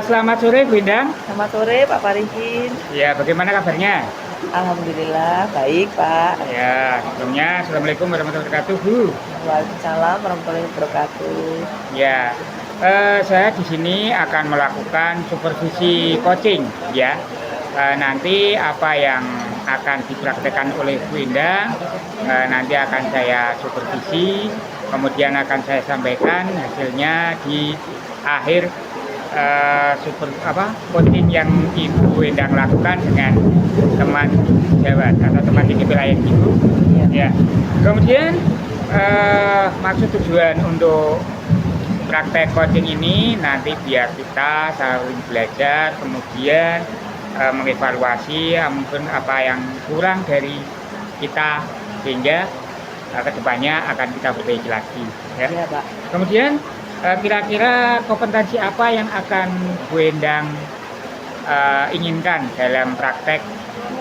Selamat sore Bu Endang. Selamat sore Pak Parikin. Ya, bagaimana kabarnya? Alhamdulillah baik Pak. Ya, sebelumnya Assalamualaikum warahmatullahi wabarakatuh Bu. Waalaikumsalam warahmatullahi wabarakatuh. Ya, saya di sini akan melakukan supervisi coaching ya. Nanti apa yang akan dipraktekkan oleh Bu Endang, nanti akan saya supervisi, kemudian akan saya sampaikan hasilnya di akhir coaching yang Ibu Endang lakukan dengan teman sejawat atau teman di wilayah Ibu. Ya. Kemudian maksud tujuan untuk praktek coaching ini nanti biar kita saling belajar, kemudian mengevaluasi mungkin apa yang kurang dari kita sehingga kedepannya akan kita perbaiki lagi. Ya. Iya Pak. Kemudian kira-kira kompetensi apa yang akan Bu Endang inginkan dalam praktek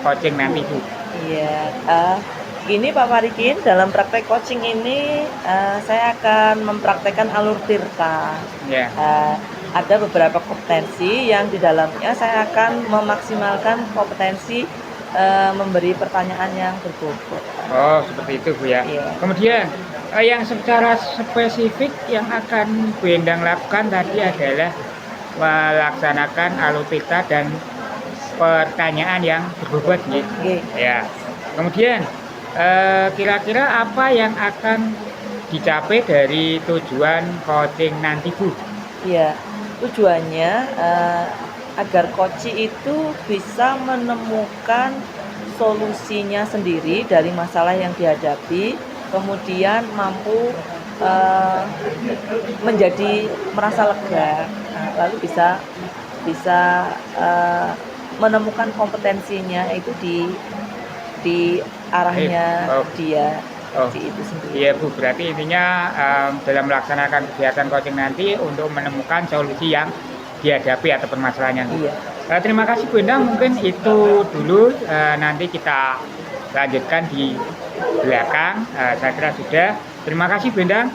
coaching nanti Bu? Iya. Gini Pak Parikin, dalam praktek coaching ini saya akan mempraktekkan alur tirta. Ya. Ada beberapa kompetensi yang di dalamnya saya akan memaksimalkan kompetensi memberi pertanyaan yang berbobot. Oh, seperti itu Bu ya. Iya. Kemudian yang secara spesifik yang akan Bu Endang lakukan tadi adalah melaksanakan alutita dan pertanyaan yang berbobot gitu. Ya. Kemudian kira-kira apa yang akan dicapai dari tujuan coaching nanti Bu? Iya, tujuannya agar coach itu bisa menemukan solusinya sendiri dari masalah yang dihadapi, kemudian mampu menjadi merasa lega, lalu bisa menemukan kompetensinya itu di arahnya dia. Itu sendiri. Iya Bu, berarti intinya dalam melaksanakan kegiatan coaching nanti untuk menemukan solusi yang dihadapi atau permasalahannya. Iya. Terima kasih Bu Endang, mungkin itu dulu, nanti kita lanjutkan di belakang. Saya kira sudah. Terima kasih Bu Endang.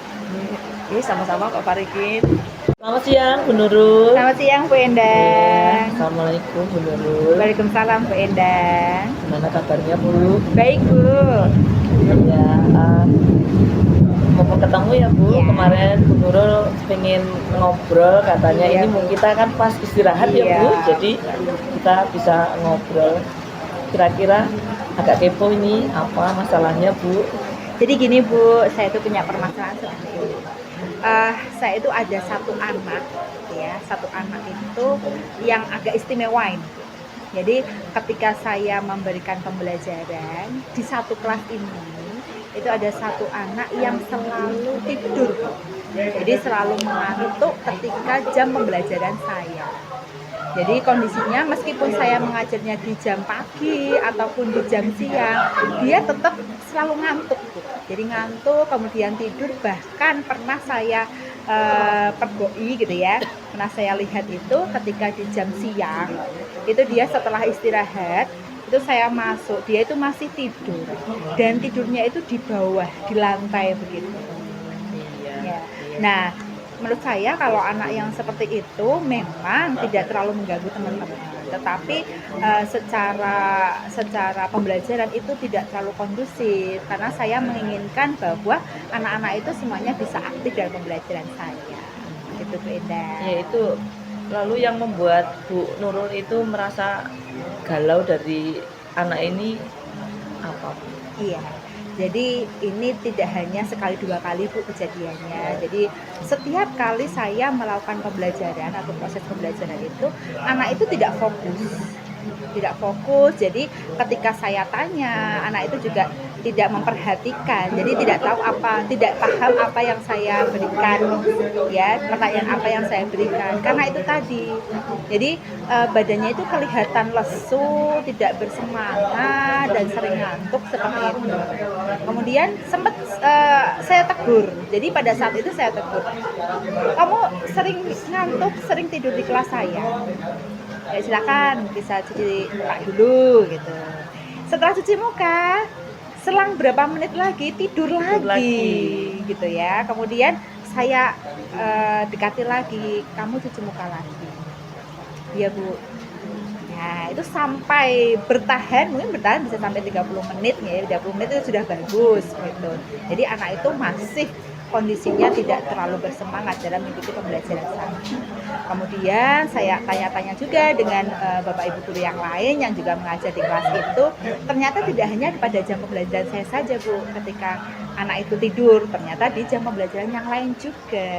Oke, sama-sama Pak Parikin. Selamat siang Bu Nurul. Selamat siang Bu Endang. Assalamualaikum Bu Nurul. Waalaikumsalam Bu Endang. Gimana kabarnya Bu? Baik Bu. Ya, mau ketemu ya Bu. Ya. Kemarin Bu Nurul pengen ngobrol katanya Ya, ini Bu. kita kan pas istirahat ya Iya. Bu. Jadi kita bisa ngobrol. Kira-kira agak kepo ini apa masalahnya Bu? Jadi gini Bu, saya itu punya permasalahan seperti ini. Saya itu ada satu anak, ya, satu anak itu yang agak istimewa ini. Jadi ketika saya memberikan pembelajaran di satu kelas ini, itu ada satu anak yang selalu tidur. Jadi selalu mengantuk ketika jam pembelajaran saya. Jadi kondisinya meskipun saya mengajarnya di jam pagi ataupun di jam siang, dia tetap selalu ngantuk. Jadi ngantuk, kemudian tidur, bahkan pernah saya pergoi gitu ya. Pernah saya lihat itu ketika di jam siang, itu dia setelah istirahat, itu saya masuk, dia itu masih tidur. Dan tidurnya itu di bawah, di lantai begitu. Ya. Nah, menurut saya kalau anak yang seperti itu memang tidak terlalu mengganggu teman-teman, tetapi secara pembelajaran itu tidak terlalu kondusif karena saya menginginkan bahwa anak-anak itu semuanya bisa aktif dalam pembelajaran saya. Gitu Bu Endang. Ya itu lalu yang membuat Bu Nurul itu merasa galau dari anak ini apa Bu? Iya. Jadi ini tidak hanya sekali dua kali Bu kejadiannya. Jadi setiap kali saya melakukan pembelajaran atau proses pembelajaran itu, anak itu tidak fokus. Jadi ketika saya tanya, anak itu juga tidak memperhatikan. Jadi tidak paham apa yang saya berikan, ya, pertanyaan apa yang saya berikan. Karena itu tadi. Jadi badannya itu kelihatan lesu, tidak bersemangat dan sering ngantuk seperti itu. Kemudian sempat saya tegur. Jadi pada saat itu saya tegur. Kamu sering ngantuk, sering tidur di kelas saya. Ya silakan bisa cuci muka dulu gitu. Setelah cuci muka, selang berapa menit lagi tidur lagi gitu ya. Kemudian saya dekati lagi, kamu cuci muka lagi. Iya Bu. Nah, itu sampai mungkin bertahan bisa sampai 30 menit ya, 30 menit itu sudah bagus gitu. Jadi anak itu masih kondisinya tidak terlalu bersemangat dalam mengikuti pembelajaran saya. Kemudian saya tanya-tanya juga dengan Bapak Ibu guru yang lain yang juga mengajar di kelas itu, ternyata tidak hanya pada jam pembelajaran saya saja Bu, ketika anak itu tidur, ternyata di jam pembelajaran yang lain juga.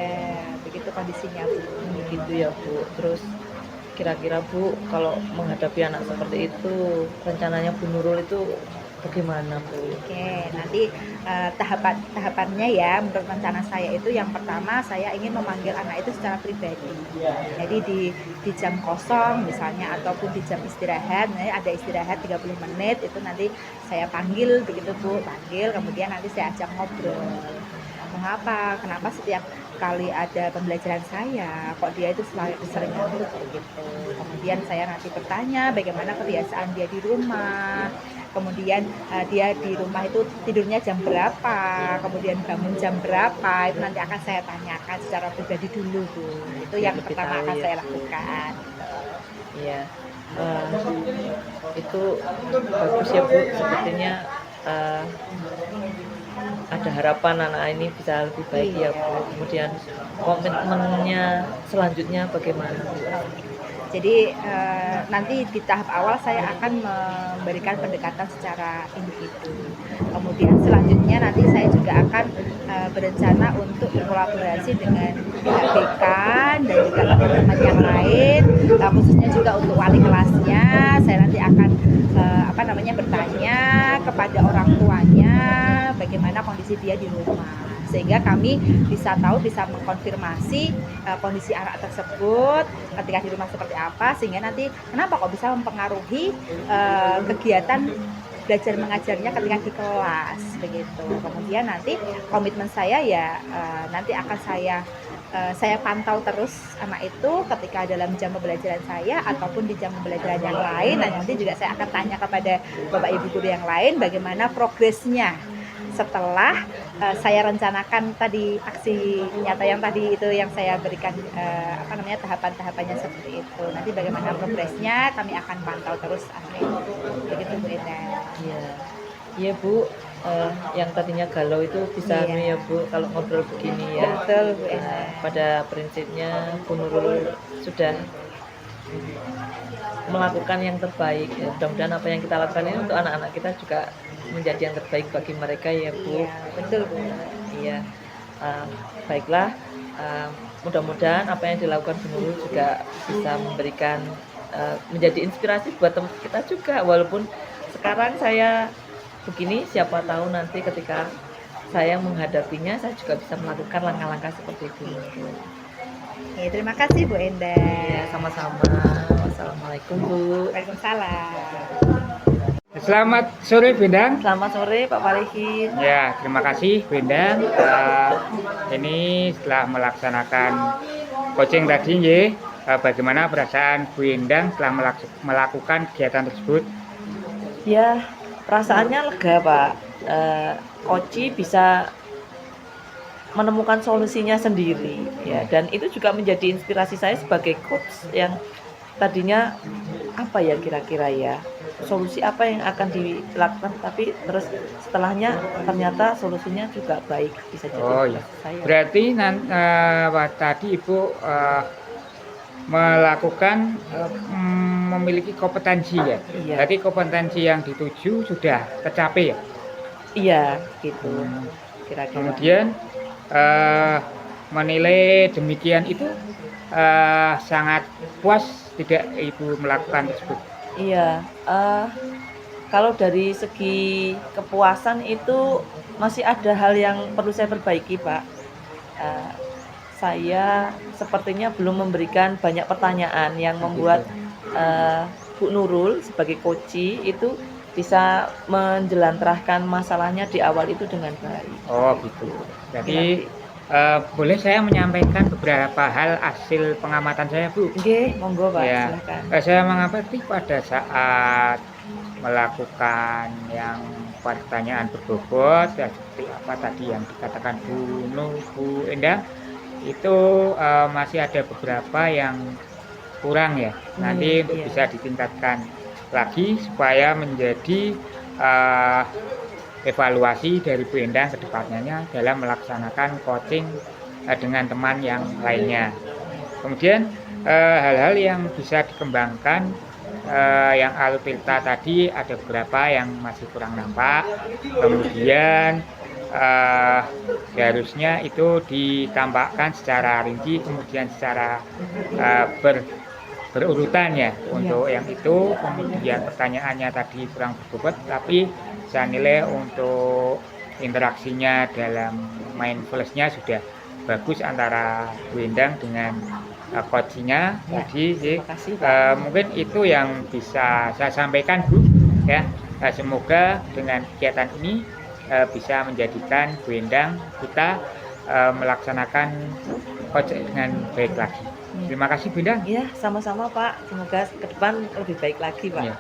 Begitu kondisinya Bu. Gitu ya Bu. Terus kira-kira Bu, kalau menghadapi anak seperti itu, rencananya Bu Nurul itu bagaimana Bu? Oke, nanti tahapannya ya, menurut rencana saya itu yang pertama saya ingin memanggil anak itu secara pribadi. Jadi di jam kosong misalnya ataupun di jam istirahat, ada istirahat 30 menit itu nanti saya panggil begitu Bu, panggil kemudian nanti saya ajak ngobrol. Mengapa? Kenapa setiap kali ada pembelajaran saya kok dia itu sering ngantuk begitu. Kemudian saya nanti bertanya bagaimana kebiasaan dia di rumah, kemudian dia di rumah itu tidurnya jam berapa, kemudian bangun jam berapa, itu nanti akan saya tanyakan secara pribadi dulu Bu. Itu yang Lebih pertama tahu akan ya, saya Bu. lakukan. Iya. Eh, itu bagus ya Bu, sepertinya eh, ada harapan anak ini bisa lebih baik ya Bu. Kemudian komitmennya selanjutnya bagaimana Bu? Jadi nanti di tahap awal saya akan memberikan pendekatan secara individu. Kemudian selanjutnya nanti saya juga akan berencana untuk berkolaborasi dengan pihak dekan dan juga teman-teman yang lain, khususnya juga untuk wali kelasnya. Saya nanti akan bertanya kepada orang tuanya bagaimana kondisi dia di rumah, sehingga kami bisa mengkonfirmasi kondisi anak tersebut ketika di rumah seperti apa, sehingga nanti kenapa kok bisa mempengaruhi kegiatan belajar mengajarnya ketika di kelas begitu. Kemudian nanti komitmen saya ya nanti akan saya pantau terus anak itu ketika dalam jam pembelajaran saya ataupun di jam pembelajaran yang lain. Dan nanti juga saya akan tanya kepada Bapak Ibu guru yang lain bagaimana progresnya setelah saya rencanakan tadi aksi nyata yang tadi itu yang saya berikan tahapan-tahapannya seperti itu. Nanti bagaimana progresnya kami akan pantau terus anak itu. Begitu Bu Enda. Iya. Iya Bu, yang tadinya galau itu bisa Iya. ya Bu kalau ngobrol begini ya. Betul Bu Enda. Pada prinsipnya Bu Nurul sudah melakukan yang terbaik ya. Mudah-mudahan apa yang kita lakukan ini untuk anak-anak kita juga menjadi yang terbaik bagi mereka ya Bu. Iya, betul Bu. Iya. Baiklah, mudah-mudahan apa yang dilakukan Bu Nurul juga bisa memberikan menjadi inspirasi buat teman kita juga. Walaupun sekarang saya begini, siapa tahu nanti ketika saya menghadapinya saya juga bisa melakukan langkah-langkah seperti itu. Ya, terima kasih Bu Enda. Ya, sama-sama. Wassalamualaikum Bu. Waalaikumsalam. Selamat sore Bu Endang. Selamat sore Pak Palihin. Ya, terima kasih Bu Endang. Ini setelah melaksanakan coaching tadi, bagaimana perasaan Bu Endang setelah melakukan kegiatan tersebut? Ya, perasaannya lega Pak. Koci bisa menemukan solusinya sendiri ya, dan itu juga menjadi inspirasi saya sebagai coach yang tadinya apa ya kira-kira ya solusi apa yang akan dilakukan, tapi terus setelahnya ternyata solusinya juga baik, bisa jadi Oh ya, saya. berarti tadi Ibu melakukan memiliki kompetensi ya. Iya. Jadi kompetensi yang dituju sudah tercapai ya. Iya gitu kira-kira. Kemudian menilai demikian itu sangat puas tidak Ibu melakukan tersebut? Iya, kalau dari segi kepuasan itu masih ada hal yang perlu saya perbaiki Pak. Saya sepertinya belum memberikan banyak pertanyaan yang membuat Bu Nurul sebagai coach itu bisa menjelantrahkan masalahnya di awal itu dengan baik. Oh gitu. Jadi boleh saya menyampaikan beberapa hal hasil pengamatan saya Bu? Oke, monggo Pak, Ya, silakan. saya mengamati pada saat melakukan yang pertanyaan berbobot ya, seperti apa tadi yang dikatakan Bu Endang, itu masih ada beberapa yang kurang ya. Nanti untuk iya. bisa ditingkatkan lagi supaya menjadi eh, evaluasi dari Bu Endang ke depannya dalam melaksanakan coaching dengan teman yang lainnya. Kemudian hal-hal yang bisa dikembangkan, yang alupilta tadi ada beberapa yang masih kurang nampak. Kemudian seharusnya itu ditambahkan secara rinci, kemudian secara berurutan ya untuk yang itu. Kemudian pertanyaannya tadi kurang berbobot, tapi saya nilai untuk interaksinya dalam mindfulness-nya sudah bagus antara Bu Endang dengan coach-nya. Ya, Jadi sih terima kasih, Pak. mungkin itu yang bisa saya sampaikan, Bu ya. Semoga dengan kegiatan ini bisa menjadikan Bu Endang kita melaksanakan coach dengan baik lagi. Terima kasih Bu Endang. Ya, sama-sama Pak. Semoga ke depan lebih baik lagi Pak. Ya.